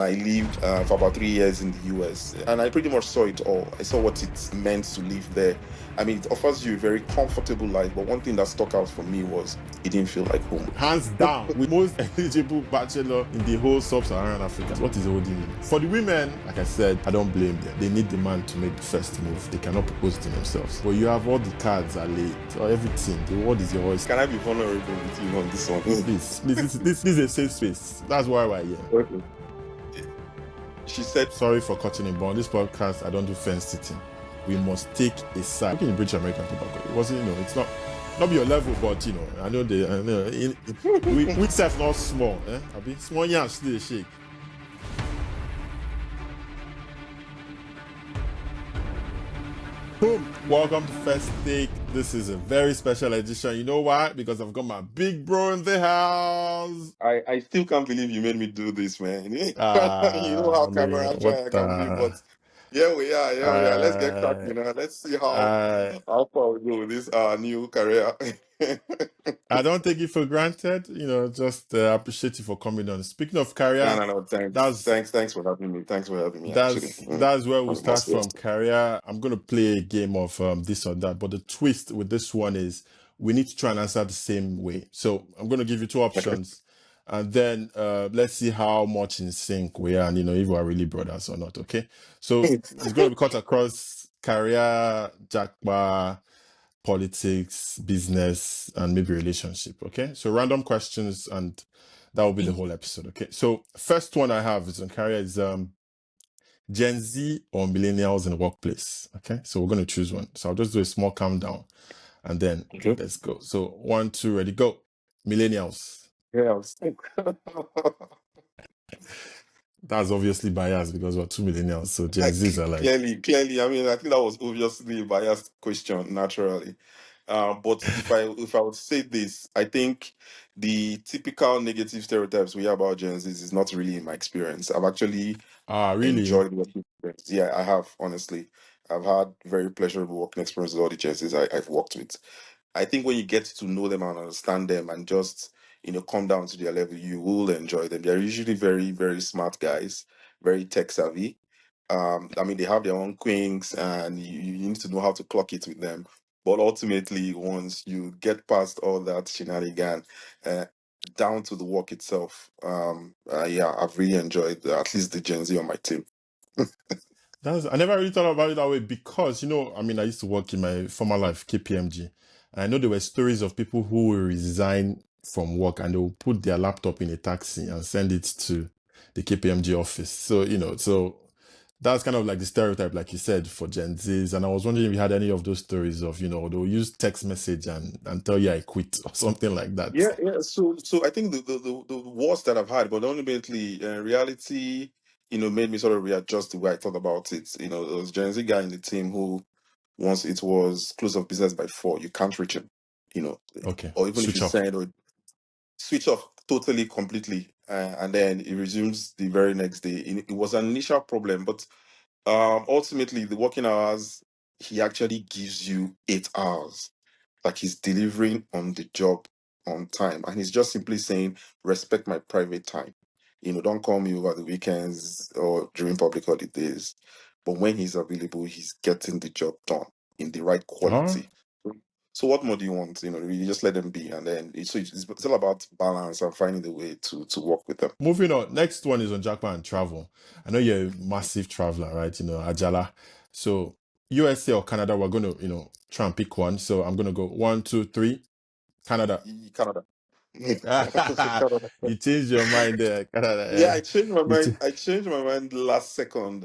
I lived for about 3 years in the US, and I pretty much saw it all. I saw what it meant to live there. I mean, it offers you a very comfortable life, but one thing that stuck out for me was it didn't feel like home. Hands down, with most eligible bachelor in the whole sub-Saharan Africa. What is holding you? For the women, like I said, I don't blame them. They need the man to make the first move. They cannot propose to themselves. But you have all the cards are laid, or everything. The world is your oyster. Can I be vulnerable with you on this one? Please, this is a safe space. That's why we're here. Okay. She said, Sorry for cutting it, but on this podcast, I don't do fence sitting. We must take a side. Looking in British American tobacco, it wasn't, it's not your level, but I know we self not small, Abi small yarn still shake. Boom! Welcome to First Take. This is a very special edition. You know why? Because I've got my big bro in the house. I still can't believe you made me do this, man. You know how camera shy I can be, but yeah, we are. Let's get cracking. Let's see how far we go with this new career. I don't take it for granted. Just appreciate you for coming on. Speaking of career, No. Thanks for having me. Thanks for having me. That's where we start from. Career. I'm going to play a game of this or that, but the twist with this one is we need to try and answer the same way. So I'm going to give you two options, and then let's see how much in sync we are, and if we are really brothers or not. Okay. So it's going to be cut across career, Japa, politics, business, and maybe relationship. Okay. So random questions, and that will be the whole episode. Okay. So first one I have is on career is Gen Z or millennials in the workplace. Okay. So we're going to choose one. So I'll just do a small countdown and then let's go. So 1, 2, ready, go. Millennials. Yeah. That's obviously biased because we're 2 millennials. So Gen Zs are like clearly. I mean, I think that was obviously a biased question, naturally. But if I would say this, I think the typical negative stereotypes we have about Gen Zs is not really in my experience. I've actually really enjoyed working with them. Yeah, I have, honestly. I've had very pleasurable working experiences with all the Gen Zs I've worked with. I think when you get to know them and understand them and just come down to their level, you will enjoy them. They're usually very, very smart guys, very tech savvy. I mean, they have their own quirks, and you need to know how to clock it with them. But ultimately, once you get past all that shenanigan, down to the work itself, yeah, I've really enjoyed at least the Gen Z on my team. I never really thought about it that way because, I used to work in my former life, KPMG. And I know there were stories of people who will resign from work and they will put their laptop in a taxi and send it to the KPMG office. So, so that's kind of like the stereotype, like you said, for Gen Zs. And I was wondering if you had any of those stories of, they'll use text message and tell you I quit or something like that. Yeah. So I think the worst that I've had, but ultimately, reality, made me sort of readjust the way I thought about it. There was a Gen Z guy in the team who, once it was close of business by 4, you can't reach him. Okay. Or even Switch if you off. send or switch off totally, completely, and then it resumes the very next day. It was an initial problem, but ultimately, the working hours, he actually gives you 8 hours. Like, he's delivering on the job on time, and he's just simply saying, respect my private time. Don't call me over the weekends or during public holidays. But when he's available, he's getting the job done in the right quality. So what more do you want? You just let them be, and then it's all about balance and finding the way to work with them. Moving on, next one is on Jackpot and travel. I know you're a massive traveler, right? Ajala. So USA or Canada, we're going to, try and pick one. So I'm going to go 1, 2, 3. Canada. Canada. You changed your mind there, Canada. Yeah, I changed my mind. I changed my mind last second.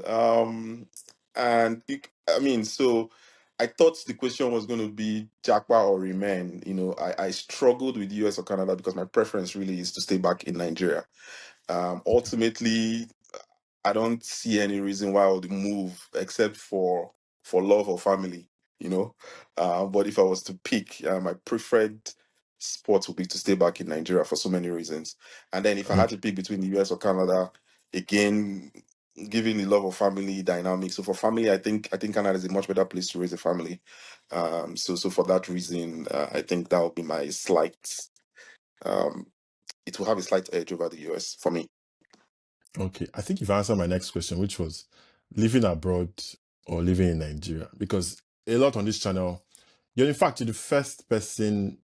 So I thought the question was going to be Jackpot or remain. I struggled with US or Canada because my preference really is to stay back in Nigeria. Ultimately, I don't see any reason why I would move except for love or family. But if I was to pick, my preferred sport would be to stay back in Nigeria for so many reasons. And then if I had to pick between the US or Canada, again, given the love of family dynamic. So for family, I think Canada is a much better place to raise a family. So for that reason, I think that would be my slight. It will have a slight edge over the US for me. Okay, I think you've answered my next question, which was living abroad or living in Nigeria. Because a lot on this channel, you're in fact you're the first person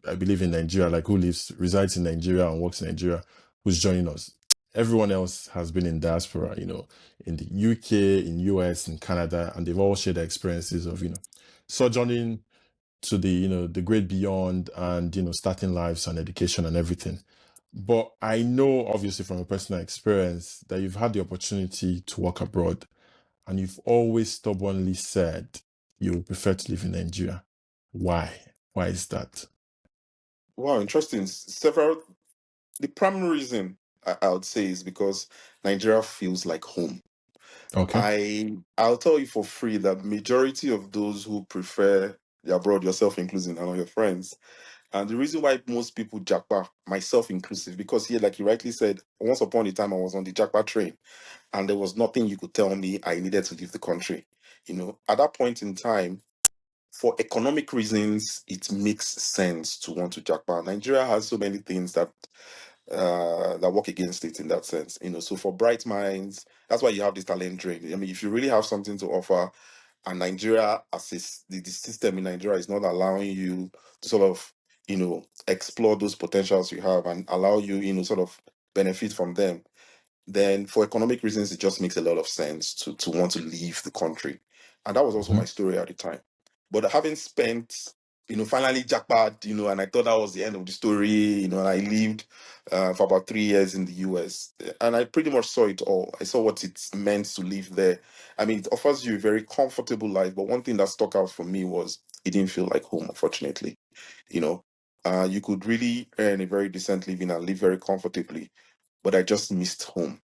I believe in Nigeria, like who resides in Nigeria and works in Nigeria, who's joining us. Everyone else has been in diaspora, in the UK, in US, in Canada, and they've all shared their experiences of, sojourning to the, the great beyond and, starting lives and education and everything. But I know, obviously, from a personal experience, that you've had the opportunity to work abroad and you've always stubbornly said you would prefer to live in Nigeria. Why? Why is that? Wow, interesting. The primary reason I would say is because Nigeria feels like home. Okay. I'll tell you for free that majority of those who prefer the abroad, yourself including, and all your friends, and the reason why most people jackpot, myself inclusive, because here, like you rightly said, once upon a time I was on the jackpot train, and there was nothing you could tell me I needed to leave the country. At that point in time, for economic reasons, it makes sense to want to jackpot. Nigeria has so many things that work against it in that sense. So for bright minds, that's why you have this talent drain. I mean, if you really have something to offer, and Nigeria, the system in Nigeria is not allowing you to sort of, explore those potentials you have and allow you, sort of benefit from them, then for economic reasons, it just makes a lot of sense to want to leave the country. And that was also my Mhm. story at the time. But having spent, finally jackpot, and I thought that was the end of the story, and I lived for about 3 years in the US. And I pretty much saw it all. I saw what it's meant to live there. I mean, it offers you a very comfortable life. But one thing that stuck out for me was it didn't feel like home, unfortunately. You know, you could really earn a very decent living and live very comfortably, but I just missed home.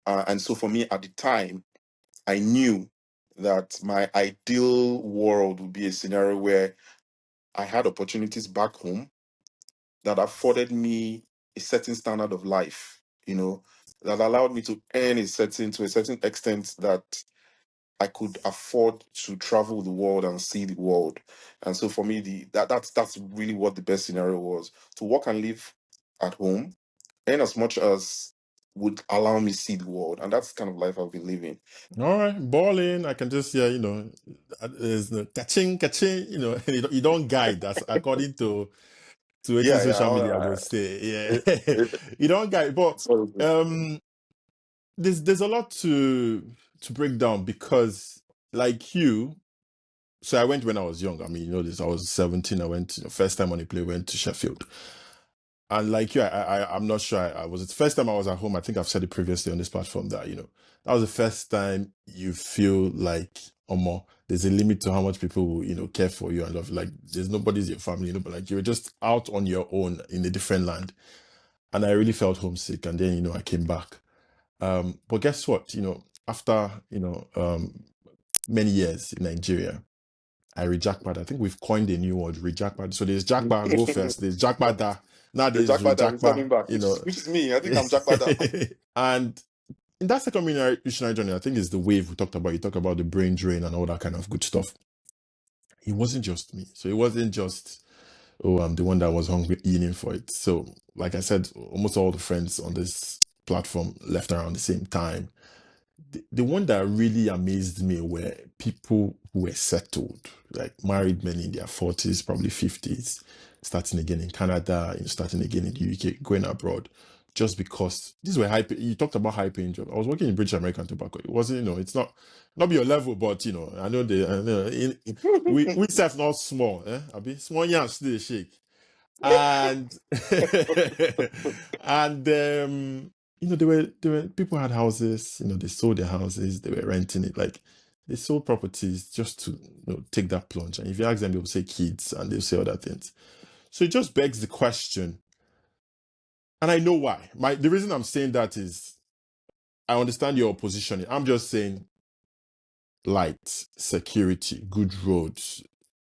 And so for me at the time, I knew that my ideal world would be a scenario where I had opportunities back home that afforded me a certain standard of life, that allowed me to earn to a certain extent that I could afford to travel the world and see the world. And so for me, that's really what the best scenario was: to work and live at home, earn as much as would allow me see the world. And that's the kind of life I've been living. All right, balling. I can just hear, there's no catching, catching, you don't guide. That's according to it Yeah, yeah. social media go say. It, Yeah. it, You don't guide. But it's all good. um there's a lot to break down because like you, so I went when I was young. I mean, this, I was 17. I went, first time on a plane, went to Sheffield. And like you, I'm not sure. I was the first time I was at home. I think I've said it previously on this platform that that was the first time you feel like there's a limit to how much people will care for you and love. Like there's nobody's your family, but like you're just out on your own in a different land. And I really felt homesick. And then I came back. But guess what? After many years in Nigeria, I rejackpad. I think we've coined a new word, rejackpad. So there's jackpad, go first. There's jackpad. Now The there's Jackpot that is rejackpad, coming back, which is me. I think I'm Jackpot. and in that second missionary journey, I think it's the wave we talked about. You talk about the brain drain and all that kind of good stuff. It wasn't just me. So it wasn't just, oh, I'm the one that was hungry eating for it. So, like I said, almost all the friends on this platform left around the same time. The one that really amazed me were people who were settled, like married men in their 40s, probably 50s, starting again in Canada, starting again in the UK, going abroad, just because these were high. You talked about high paying jobs. I was working in British American Tobacco. It wasn't, it's not your level, but I know we self not small, Abi small yams still shake and and there were people had houses, they sold their houses, they were renting it, like they sold properties just to take that plunge. And if you ask them, they'll say kids and they'll say other things. So it just begs the question, and I know why. The reason I'm saying that is I understand your positioning. I'm just saying light, security, good roads,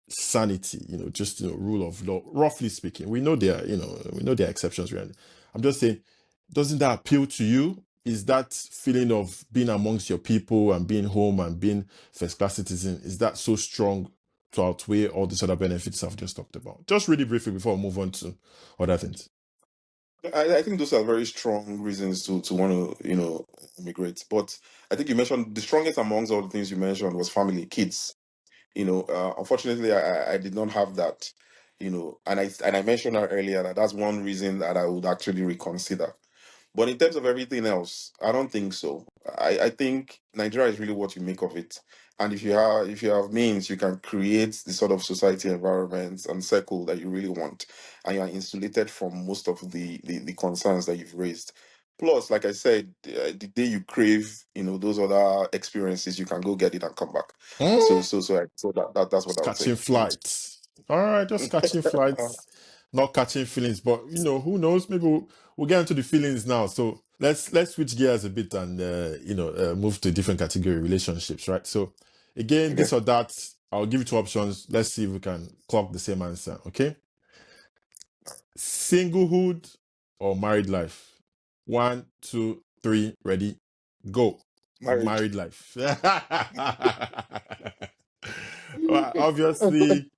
sanity, just rule of law, roughly speaking. We know there are exceptions, really. I'm just saying, doesn't that appeal to you? Is that feeling of being amongst your people and being home and being first class citizen, is that so strong to outweigh all these other benefits I've just talked about? Just really briefly before we move on to other things. I think those are very strong reasons to want to, immigrate. But I think you mentioned the strongest amongst all the things you mentioned was family, kids. Unfortunately, I did not have that. And I mentioned that earlier that that's one reason that I would actually reconsider. But in terms of everything else, I don't think so. I think Nigeria is really what you make of it. And if you have means, you can create the sort of society environment and circle that you really want. And you are insulated from most of the concerns that you've raised. Plus, like I said, the day you crave, those other experiences, you can go get it and come back. So Hmm? so so that's what Just I would say. catching flights. All right, just catching flights, not catching feelings. But who knows? Maybe we'll get into the feelings now. So let's switch gears a bit and move to a different category, relationships, right? So again, Okay. this or that. I'll give you two options. Let's see if we can clock the same answer. Okay, singlehood or married life. One, two, three, ready, go. Married. Married life. Well, obviously,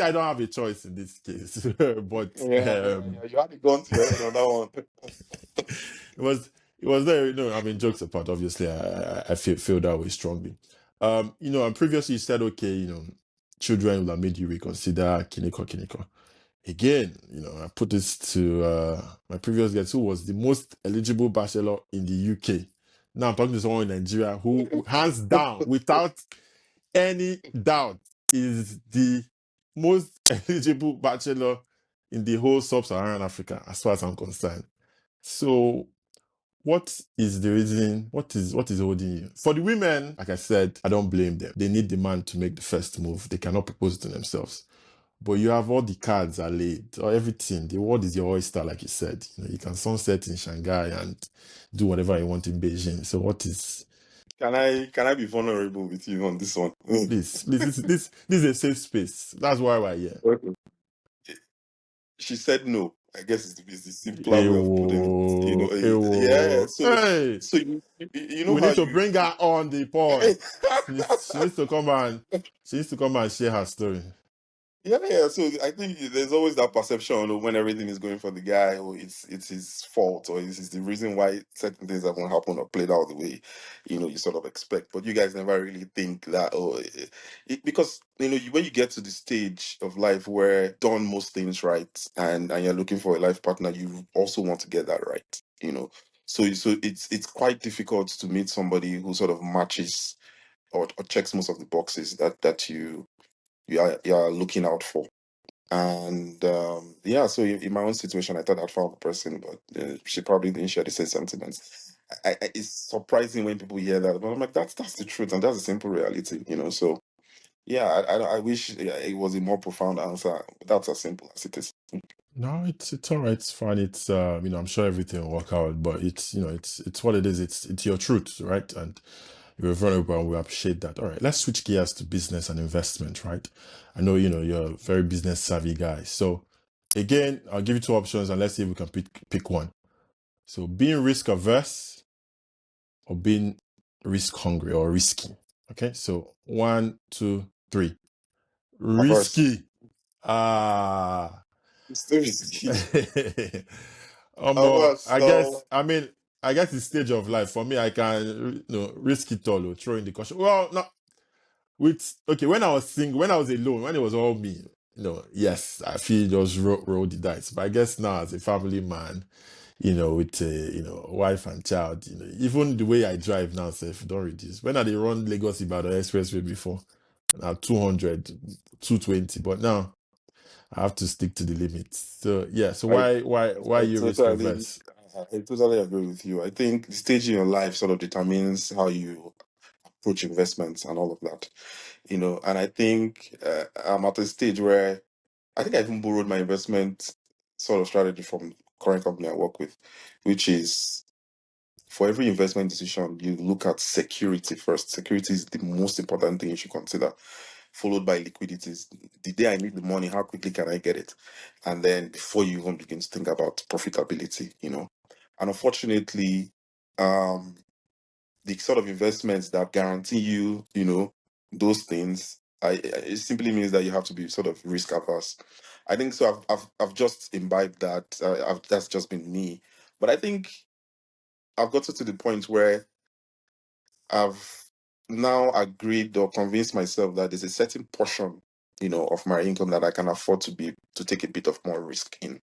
I don't have a choice in this case, but Yeah. You had a gun to your head on that one. it was it was there. I mean, jokes apart. Obviously, I feel that way strongly. And previously you said, okay, children will have made you reconsider kiniko. Again, I put this to my previous guest, who was the most eligible bachelor in the UK. Now I'm talking to someone in Nigeria who, hands down, without any doubt, is the most eligible bachelor in the whole sub-Saharan Africa, as far as I'm concerned. So, what is the reason? What is holding you? For the women, like I said, I don't blame them. They need the man to make the first move. They cannot propose to themselves. But you have all the cards are laid, or everything. The world is your oyster, like you said. You can sunset in Shanghai and do whatever you want in Beijing. So what is Can I be vulnerable with you on this one? please, this is a safe space. That's why we're here. Okay. She said no. I guess it's the simpler way of putting it. Ewo, Yeah. ewo. So Hey, so you know we how need to you. bring her on the pod. She needs to come and share her story. Yeah. So I think there's always that perception of when everything is going for the guy, or it's his fault, or it's the reason why certain things haven't happened or played out the way you sort of expect. But you guys never really think that, because when you get to the stage of life where done most things right, and you're looking for a life partner, you also want to get that right. So it's quite difficult to meet somebody who sort of matches or checks most of the boxes that you are looking out for. And yeah, so in my own situation, I thought I'd found the person, but she probably didn't share the same sentiments. It's surprising when people hear that, but I'm like, that's the truth, and that's a simple reality. So yeah, I wish it was a more profound answer, but that's as simple as it is. No, it's all right. It's fine. It's I'm sure everything will work out, but it's what it is. It's your truth, right? And you're vulnerable, and we appreciate that. All right, let's switch gears to business and investment, right? I know you're a very business savvy guy. So again, I'll give you two options, and let's see if we can pick one. So being risk averse or being risk hungry or risky. Okay, so one, two, three. Averse. Risky. Ah. It's still risky. Averse. I No. guess, I guess the stage of life for me, I can, risk it all or throw in the caution. Well, no, okay, when I was single, when I was alone, when it was all me, yes, I feel just roll the dice. But I guess now as a family man, with a, wife and child, even the way I drive now, self don't reduce. When I did run Lagos Ibadan Expressway before, now 200, 220, but now I have to stick to the limits. So yeah. So I why I you risk totally averse? I totally agree with you. I think the stage in your life sort of determines how you approach investments and all of that. And I think I'm at a stage where I think I even borrowed my investment sort of strategy from current company I work with, which is for every investment decision, you look at security first. Security is the most important thing you should consider, followed by liquidities. The day I need the money, how quickly can I get it? And then before you even begin to think about profitability. And unfortunately, um, the sort of investments that guarantee you, those things it simply means that you have to be sort of risk averse. I think so. I've just imbibed that. That's just been me. But I think I've gotten to the point where I've now agreed or convinced myself that there's a certain portion, of my income that I can afford to take a bit of more risk in.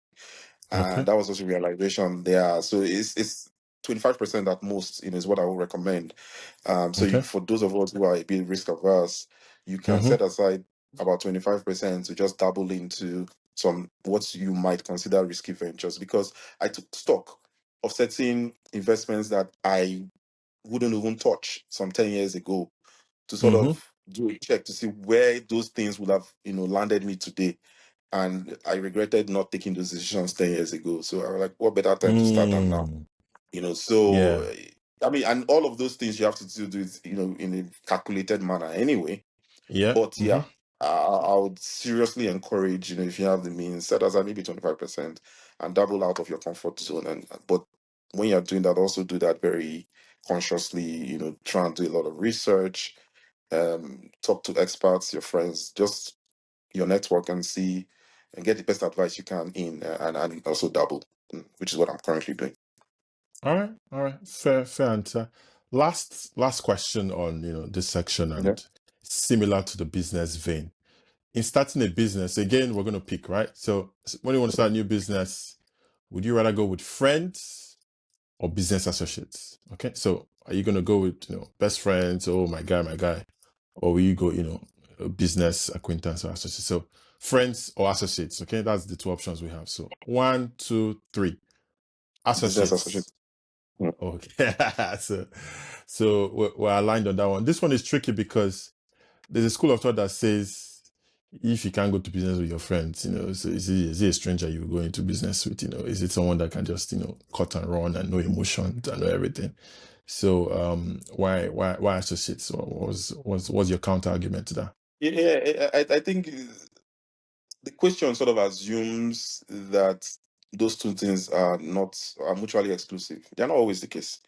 Okay. And that was also realization there. So it's 25% at most, is what I would recommend. So Okay. for those of us who are a bit risk averse, you can Mm-hmm. set aside about 25% to just dabble into some what you might consider risky ventures, because I took stock of certain investments that I wouldn't even touch some 10 years ago, to sort Mm-hmm. of do a check to see where those things would have, landed me today. And I regretted not taking those decisions 10 years ago. So I was like, what better time to start than now? Mm. So Yeah. I mean, and all of those things you have to do it, in a calculated manner anyway. Yeah. But Mm-hmm. yeah, I would seriously encourage, if you have the means, set aside maybe 25% and double out of your comfort zone. But when you're doing that, also do that very consciously, try and do a lot of research, talk to experts, your friends, just your network, and see and get the best advice you can in, and also double, which is what I'm currently doing. All right. All right. Fair answer. Last question on this section, Yeah. and similar to the business vein. In starting a business, again, we're going to pick, right? So when you want to start a new business, would you rather go with friends or business associates? Okay. So are you going to go with, best friends? Oh, my guy. Or will you go, a business acquaintance or associate? So friends or associates. Okay. That's the two options we have. So 1, 2, 3. Business associate. Associates. Okay. so we're aligned on that one. This one is tricky because there's a school of thought that says if you can't go to business with your friends, so is it a stranger you go into business with? Is it someone that can just, cut and run and no emotions and know everything? So why associates? What's your counter argument to that? Yeah, I think the question sort of assumes that those two things are mutually exclusive. They're not always the case.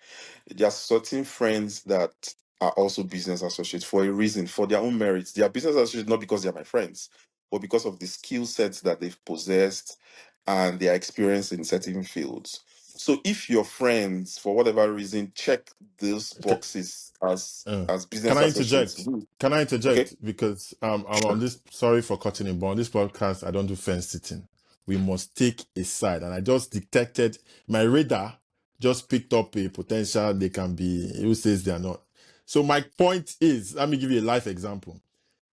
There are certain friends that are also business associates for a reason, for their own merits. They are business associates not because they're my friends, but because of the skill sets that they've possessed and their experience in certain fields. So if your friends, for whatever reason, check those Ca- boxes as uh, can business I associates, interject? Can I okay? interject? Because I'm on this. Sorry for cutting in, but on this podcast, I don't do fence sitting. We must take a side, and I just detected my radar just picked up a potential they can be. Who says they are not? So my point is, let me give you a life example.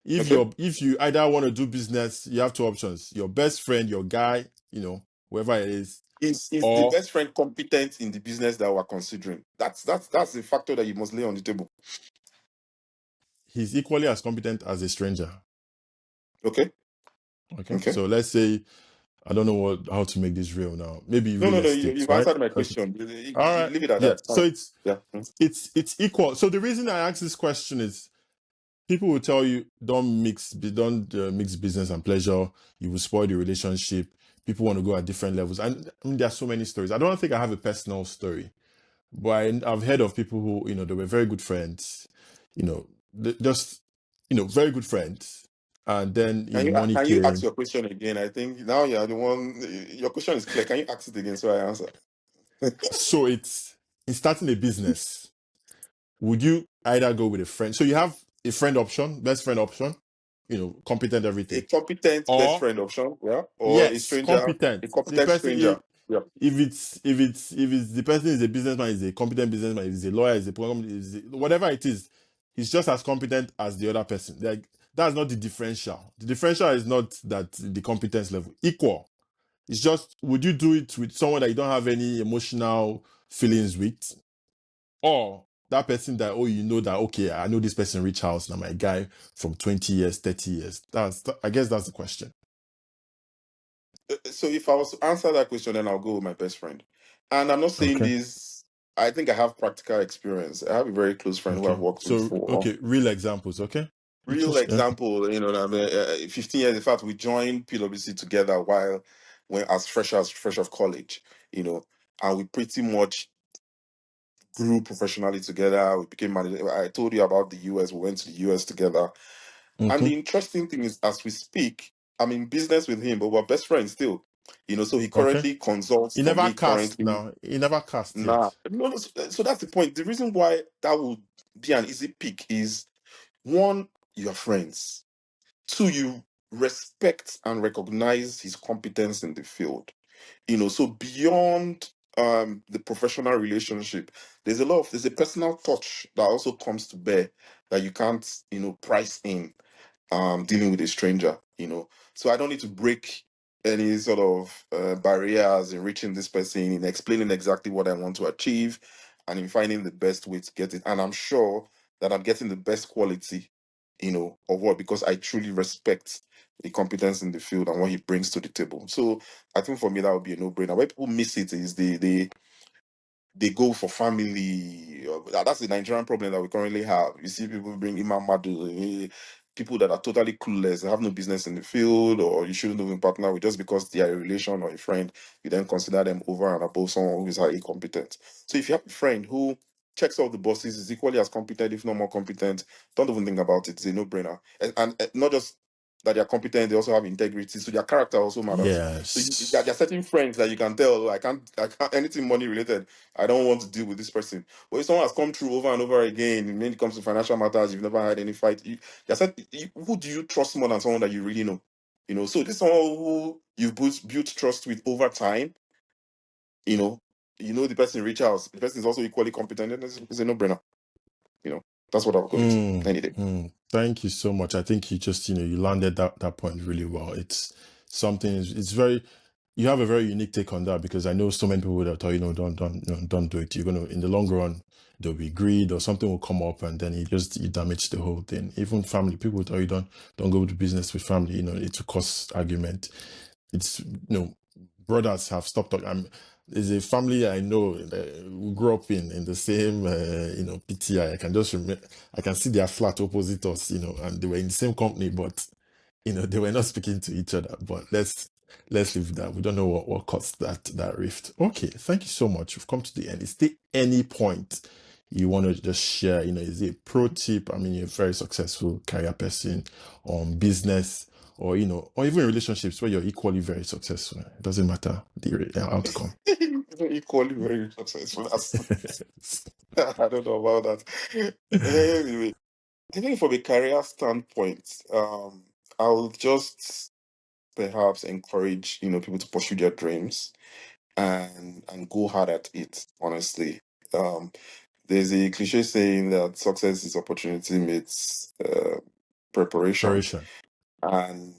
Okay. If you either want to do business, you have two options: your best friend, your guy, whoever it is, Is the or best friend competent in the business that we're considering? That's the factor that you must lay on the table. he's equally as competent as a stranger. Okay. Okay, Okay. so let's say I don't know how to make this real now. Maybe No, real no, no. estate, You've right? answered my Okay. question. All right. Leave it at Yeah. that. So Fine. it's Yeah. it's equal. So the reason I ask this question is people will tell you don't mix business and pleasure. You will spoil the relationship. People want to go at different levels, and I mean, there are so many stories. I don't think I have a personal story, but I've heard of people who they were very good friends, just very good friends, and then money Can you ask came. your question again? I think now you're the one. Your question is clear. Can you ask it again so I answer? So it's in starting a business. Would you either go with a friend? So you have a friend option, best friend option, competent A everything, competent best or friend option, yeah, or yes, competent. a The competent person, stranger. Yeah. if it's the person is a businessman, is a competent businessman, if he's a lawyer, is a program, whatever it is, he's just as competent as the other person. Like that's not the differential. The differential is not that the competence level equal. It's just would you do it with someone that you don't have any emotional feelings with, or that person that that okay, I know this person rich house now, my guy from 20 years, 30 years. I guess that's the question. So if I was to answer that question, then I'll go with my best friend. And I'm not saying Okay. this. I think I have practical experience. I have a very close friend who I've Okay. worked with So for. okay, real examples, okay? Real Okay. example, I mean, 15 years. In fact, we joined PwC together while when as fresh of college, and we pretty much grew professionally together. We became managers. I told you about the US. We went to the US together, And Mm-hmm. the interesting thing is, as we speak, I'm in business with him, but we're best friends still. So he Okay. currently consults He for never me cast currently. now. He never cast Nah, yet. no, no, so that's the point. The reason why that would be an easy pick is, one, you're friends. Two, you respect and recognize his competence in the field. So beyond the professional relationship, there's a personal touch that also comes to bear that you can't, price in dealing with a stranger. So I don't need to break any sort of barriers in reaching this person, in explaining exactly what I want to achieve, and in finding the best way to get it. And I'm sure that I'm getting the best quality, of what, because I truly respect the competence in the field and what he brings to the table. So I think for me that would be a no-brainer. Where people miss it is they go for family. That's the Nigerian problem that we currently have. You see people bring Imam Madu, people that are totally clueless, they have no business in the field, or you shouldn't even partner with just because they are a relation or a friend. You then consider them over and above someone who is highly competent. So if you have a friend who checks off the boxes, is equally as competent, if not more competent, don't even think about it. It's a no-brainer. And not just that they are competent, they also have integrity. So their character also matters. So there Yes. are certain friends that you can tell, I can't anything money related, I don't want to deal with this person. But if someone has come through over and over again, when it comes to financial matters, you've never had any fight. Who do you trust more than someone that you really know? So this is someone who you've built trust with over time. The person reach out. The person is also equally competent. And it's a no-brainer. That's what I'll go with any day. Thank you so much. I think you just, you landed that point really well. It's something, it's very, you have a very unique take on that, because I know so many people would have told you, don't do it. You're going to, in the long run, there'll be greed or something will come up, and then you damage the whole thing. Even family, people will tell you, don't go to business with family, it will cause argument. It's, brothers have stopped talking. There's a family I know who grew up in the same, PTI. I can just remember, I can see their flat opposite us, and they were in the same company, but, they were not speaking to each other. But let's leave that. We don't know what caused that rift. Okay, thank you so much. We've come to the end. Is there any point you want to just share? Is it a pro tip? I mean, you're a very successful career person on business, or or even relationships where you're equally very successful. It doesn't matter the outcome. Equally very successful. I don't know about that. Anyway, I think from a career standpoint, I will just perhaps encourage people to pursue their dreams and go hard at it. Honestly, there's a cliche saying that success is opportunity meets preparation, Preparation. and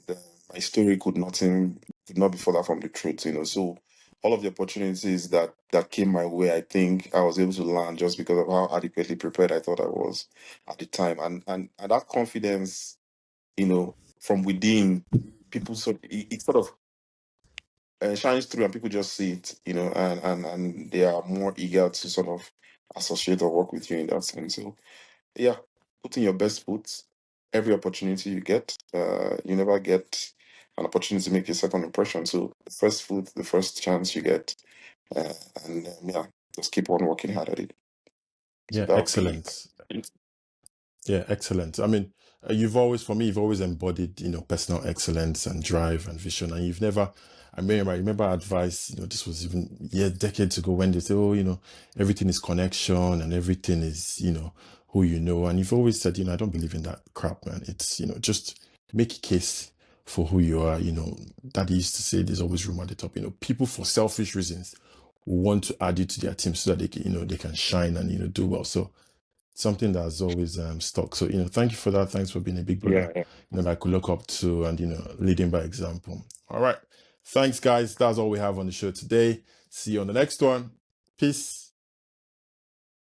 my story could not be further from the truth. So all of the opportunities that came my way, I think I was able to land just because of how adequately prepared I thought I was at the time, and that confidence, from within, people it sort of shines through, and people just see it, and they are more eager to sort of associate or work with you in that sense. So yeah, put in your best foot every opportunity you get. You never get an opportunity to make a second impression. So the first foot, the first chance you get, and yeah, just keep on working hard at it. So Yeah, that would be excellent. Yeah, excellent. I mean, you've always embodied, personal excellence and drive and vision. And you've never, I remember advice, this was even decades ago, when they say, oh, everything is connection and everything is, who you know. And you've always said, I don't believe in that crap, man. It's, just make a case for who you are. Daddy used to say there's always room at the top. People for selfish reasons want to add you to their team so that they can, they can shine and, do well. So, something that's always stuck. So, thank you for that. Thanks for being a big brother, yeah. that I could look up to and, leading by example. All right. Thanks, guys. That's all we have on the show today. See you on the next one. Peace.